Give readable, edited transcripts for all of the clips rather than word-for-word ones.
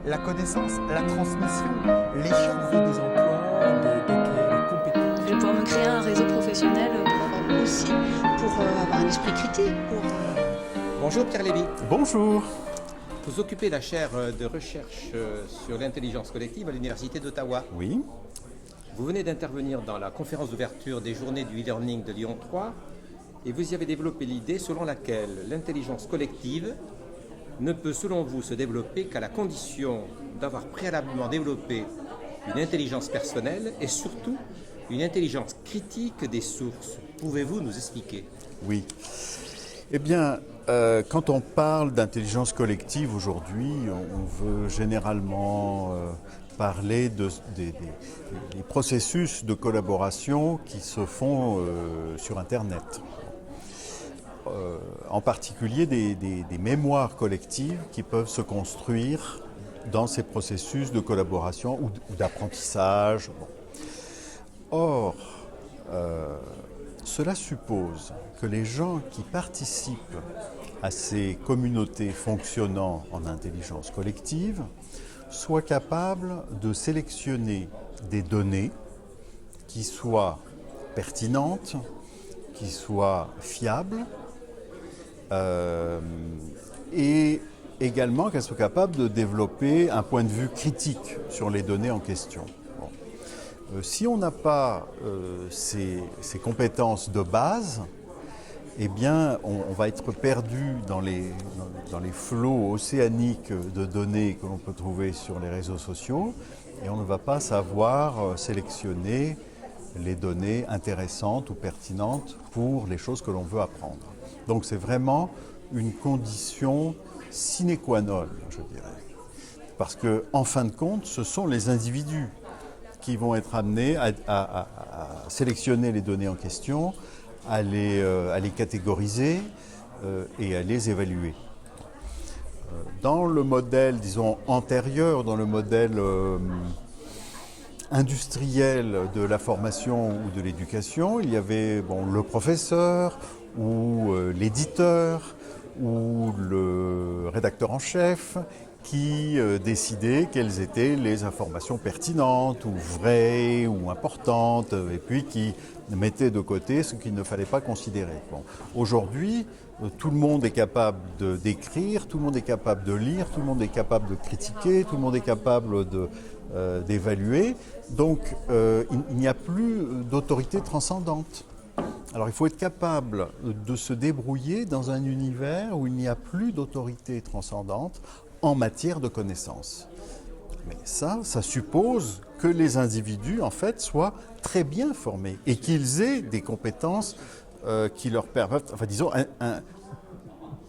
la connaissance, la transmission, l'échange des emplois, des compétences. Je vais pouvoir me créer un réseau professionnel aussi pour avoir un esprit critique. Bonjour Pierre Lévy. Bonjour. Vous occupez la chaire de recherche sur l'intelligence collective à l'Université d'Ottawa. Oui. Vous venez d'intervenir dans la conférence d'ouverture des journées du e-learning de Lyon 3 et vous y avez développé l'idée selon laquelle l'intelligence collective ne peut selon vous se développer qu'à la condition d'avoir préalablement développé une intelligence personnelle et surtout une intelligence critique des sources. Pouvez-vous nous expliquer ? Oui. Eh bien, quand on parle d'intelligence collective aujourd'hui, on veut généralement parler des processus de collaboration qui se font sur Internet. En particulier des mémoires collectives qui peuvent se construire dans ces processus de collaboration ou d'apprentissage. Or, cela suppose que les gens qui participent à ces communautés fonctionnant en intelligence collective soient capables de sélectionner des données qui soient pertinentes, qui soient fiables, et également qu'elles soient capables de développer un point de vue critique sur les données en question. Si on n'a pas ces compétences de base, eh bien, on va être perdu dans les flots océaniques de données que l'on peut trouver sur les réseaux sociaux et on ne va pas savoir sélectionner les données intéressantes ou pertinentes pour les choses que l'on veut apprendre. Donc c'est vraiment une condition sine qua non, je dirais. Parce qu'en fin de compte, ce sont les individus qui vont être amenés à sélectionner les données en question, à les catégoriser et à les évaluer. Dans le modèle, disons, antérieur, dans le modèle industriel de la formation ou de l'éducation, il y avait le professeur ou l'éditeur ou le rédacteur en chef qui décidait quelles étaient les informations pertinentes ou vraies ou importantes et puis qui mettait de côté ce qu'il ne fallait pas considérer. Aujourd'hui, tout le monde est capable d'écrire, tout le monde est capable de lire, tout le monde est capable de critiquer, tout le monde est capable d'évaluer. Donc, il n'y a plus d'autorité transcendante. Alors, il faut être capable de se débrouiller dans un univers où il n'y a plus d'autorité transcendante en matière de connaissances. Mais ça suppose que les individus, en fait, soient très bien formés et qu'ils aient des compétences qui leur permettent, enfin, disons,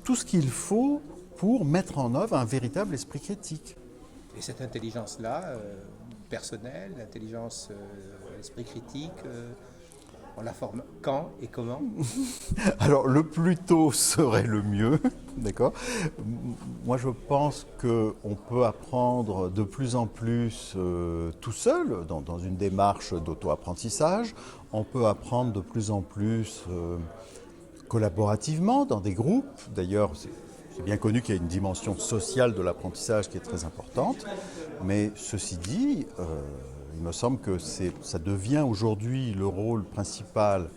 tout ce qu'il faut pour mettre en œuvre un véritable esprit critique. Et cette intelligence-là, personnelle, l'intelligence, l'esprit critique, on la forme quand et comment ? Alors, le plus tôt serait le mieux, d'accord ? Moi, je pense qu'on peut apprendre de plus en plus tout seul, dans une démarche d'auto-apprentissage. On peut apprendre de plus en plus collaborativement, dans des groupes. D'ailleurs, c'est bien connu qu'il y a une dimension sociale de l'apprentissage qui est très importante. Mais ceci dit, il me semble que ça devient aujourd'hui le rôle principal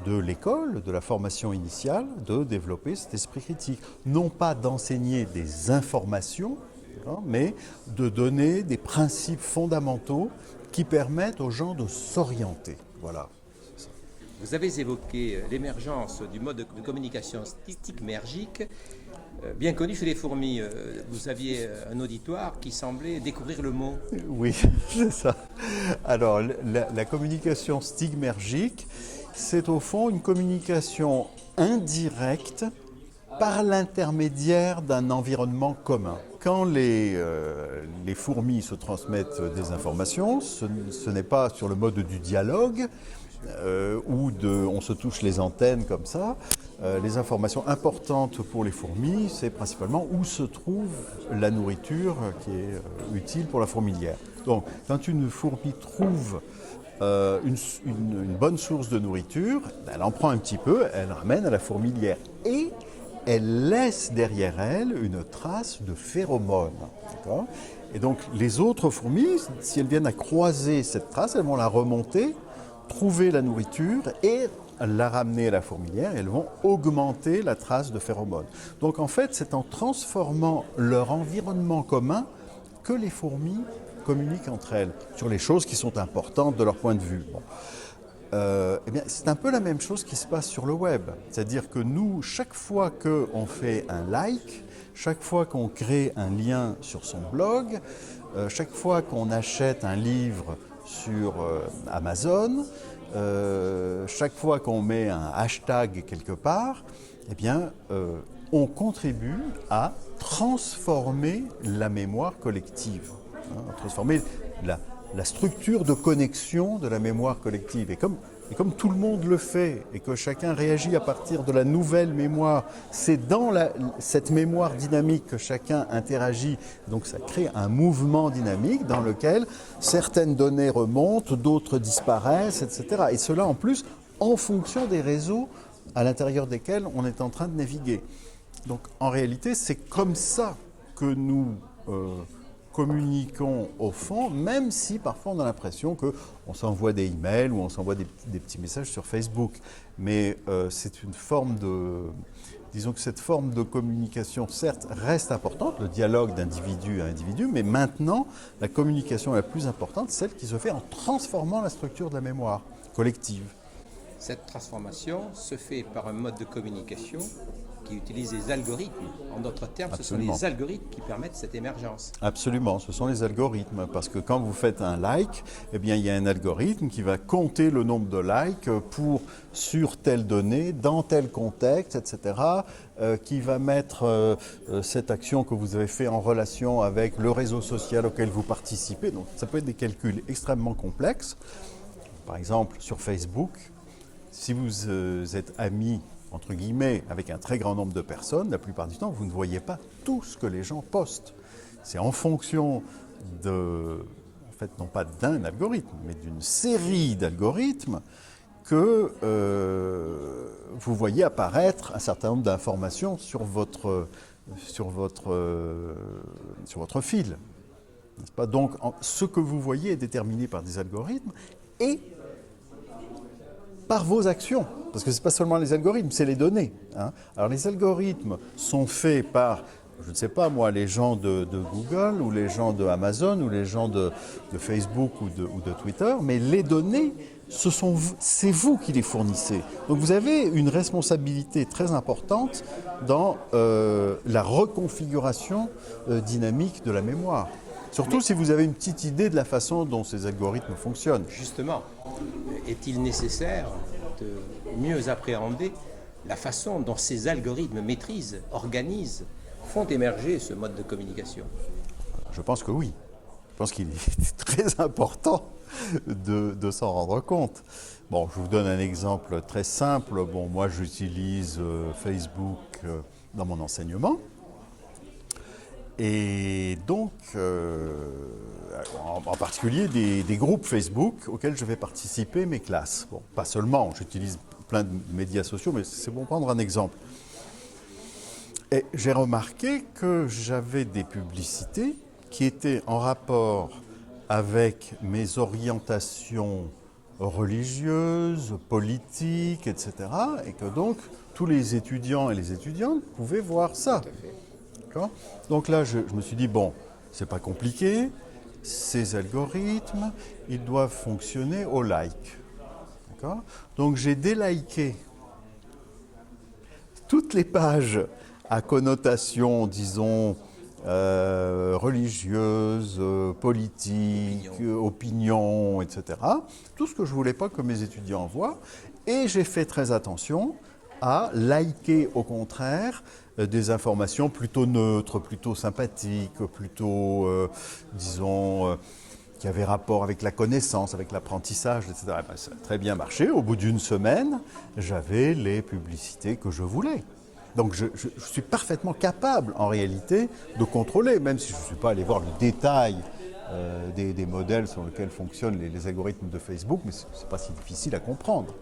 de l'école, de la formation initiale, de développer cet esprit critique. Non pas d'enseigner des informations, mais de donner des principes fondamentaux qui permettent aux gens de s'orienter. Voilà. Vous avez évoqué l'émergence du mode de communication stigmergique, bien connu chez les fourmis. Vous aviez un auditoire qui semblait découvrir le mot. Oui, c'est ça. Alors, la communication stigmergique, c'est au fond une communication indirecte par l'intermédiaire d'un environnement commun. Quand les fourmis se transmettent des informations, ce n'est pas sur le mode du dialogue, où on se touche les antennes comme ça. Les informations importantes pour les fourmis, c'est principalement où se trouve la nourriture qui est utile pour la fourmilière. Donc, quand une fourmi trouve une bonne source de nourriture, elle en prend un petit peu, elle ramène à la fourmilière. Et elle laisse derrière elle une trace de phéromones. Et donc les autres fourmis, si elles viennent à croiser cette trace, elles vont la remonter, trouver la nourriture et la ramener à la fourmilière et elles vont augmenter la trace de phéromones. Donc en fait, c'est en transformant leur environnement commun que les fourmis communiquent entre elles sur les choses qui sont importantes de leur point de vue. Bon. Eh bien, c'est un peu la même chose qui se passe sur le web. C'est-à-dire que nous, chaque fois qu'on fait un like, chaque fois qu'on crée un lien sur son blog, chaque fois qu'on achète un livre sur Amazon, chaque fois qu'on met un hashtag quelque part, eh bien, on contribue à transformer la mémoire collective, à transformer la structure de connexion de la mémoire collective. Et comme tout le monde le fait et que chacun réagit à partir de la nouvelle mémoire, c'est dans cette mémoire dynamique que chacun interagit. Donc ça crée un mouvement dynamique dans lequel certaines données remontent, d'autres disparaissent, etc. Et cela en plus en fonction des réseaux à l'intérieur desquels on est en train de naviguer. Donc en réalité, c'est comme ça que nous communiquons au fond, même si parfois on a l'impression qu'on s'envoie des emails ou on s'envoie des petits messages sur Facebook. Mais c'est une forme de... Disons que cette forme de communication, certes, reste importante, le dialogue d'individu à individu, mais maintenant, la communication la plus importante, c'est celle qui se fait en transformant la structure de la mémoire collective. Cette transformation se fait par un mode de communication qui utilise les algorithmes. En d'autres termes, Absolument. Ce sont les algorithmes qui permettent cette émergence. Absolument, ce sont les algorithmes, parce que quand vous faites un like, eh bien, il y a un algorithme qui va compter le nombre de likes sur telle donnée, dans tel contexte, etc., qui va mettre cette action que vous avez fait en relation avec le réseau social auquel vous participez. Donc ça peut être des calculs extrêmement complexes. Par exemple, sur Facebook, si vous êtes ami entre guillemets, avec un très grand nombre de personnes, la plupart du temps, vous ne voyez pas tout ce que les gens postent. C'est en fonction en fait, non pas d'un algorithme, mais d'une série d'algorithmes que vous voyez apparaître un certain nombre d'informations sur votre fil. N'est-ce pas ? Donc, ce que vous voyez est déterminé par des algorithmes et par vos actions, parce que ce n'est pas seulement les algorithmes, c'est les données. Hein. Alors les algorithmes sont faits par, je ne sais pas moi, les gens de Google ou les gens de Amazon ou les gens de Facebook ou de Twitter, mais les données, c'est vous qui les fournissez. Donc vous avez une responsabilité très importante dans la reconfiguration dynamique de la mémoire. Surtout si vous avez une petite idée de la façon dont ces algorithmes fonctionnent. Justement, est-il nécessaire de mieux appréhender la façon dont ces algorithmes maîtrisent, organisent, font émerger ce mode de communication ? Je pense que oui. Je pense qu'il est très important de s'en rendre compte. Bon, je vous donne un exemple très simple. Bon, moi, j'utilise Facebook dans mon enseignement. Et donc, en particulier des groupes Facebook auxquels je vais participer mes classes. Bon, pas seulement, j'utilise plein de médias sociaux, mais c'est bon prendre un exemple. Et j'ai remarqué que j'avais des publicités qui étaient en rapport avec mes orientations religieuses, politiques, etc. Et que donc, tous les étudiants et les étudiantes pouvaient voir ça. Donc là, je me suis dit, bon, c'est pas compliqué, ces algorithmes, ils doivent fonctionner au like. D'accord ? Donc j'ai déliké toutes les pages à connotation, disons, religieuse, politique, opinion, etc. Tout ce que je voulais pas que mes étudiants voient. Et j'ai fait très attention à liker, au contraire, des informations plutôt neutres, plutôt sympathiques, plutôt, disons, qui avaient rapport avec la connaissance, avec l'apprentissage, etc. Ben, ça a très bien marché. Au bout d'une semaine, j'avais les publicités que je voulais. Donc je suis parfaitement capable, en réalité, de contrôler, même si je ne suis pas allé voir le détail des modèles sur lesquels fonctionnent les algorithmes de Facebook, mais ce n'est pas si difficile à comprendre.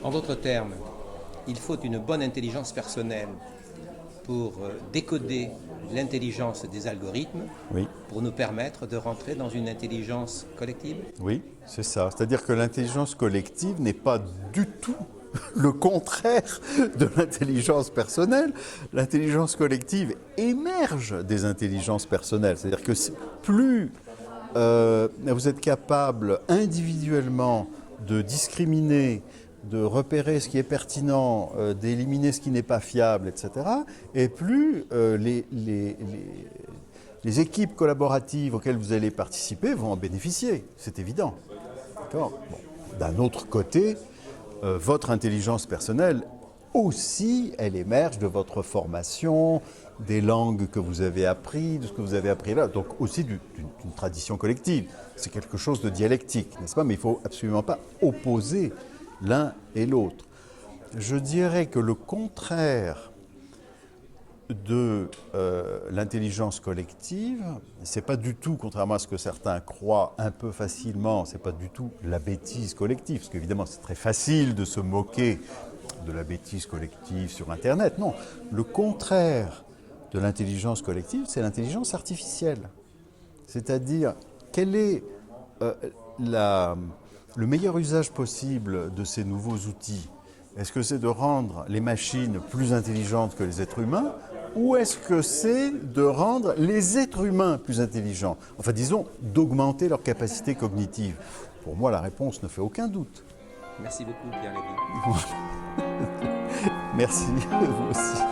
En d'autres termes, il faut une bonne intelligence personnelle pour décoder l'intelligence des algorithmes, Oui. pour nous permettre de rentrer dans une intelligence collective? Oui, c'est ça. C'est-à-dire que l'intelligence collective n'est pas du tout le contraire de l'intelligence personnelle. L'intelligence collective émerge des intelligences personnelles. C'est-à-dire que plus vous êtes capable individuellement de discriminer, de repérer ce qui est pertinent, d'éliminer ce qui n'est pas fiable, etc., et plus les équipes collaboratives auxquelles vous allez participer vont en bénéficier, c'est évident. D'accord ? Bon. D'un autre côté, votre intelligence personnelle aussi, elle émerge de votre formation, des langues que vous avez apprises, de ce que vous avez appris là, donc aussi d'une tradition collective. C'est quelque chose de dialectique, n'est-ce pas ? Mais il ne faut absolument pas opposer l'un et l'autre. Je dirais que le contraire de l'intelligence collective, c'est pas du tout, contrairement à ce que certains croient un peu facilement, c'est pas du tout la bêtise collective, parce qu'évidemment c'est très facile de se moquer de la bêtise collective sur Internet. Non, le contraire de l'intelligence collective, c'est l'intelligence artificielle. C'est-à-dire, quel est le meilleur usage possible de ces nouveaux outils? Est-ce que c'est de rendre les machines plus intelligentes que les êtres humains, ou est-ce que c'est de rendre les êtres humains plus intelligents? Enfin, disons, d'augmenter leur capacité cognitive. Pour moi, la réponse ne fait aucun doute. Merci beaucoup, Pierre Lévy. Merci, vous aussi.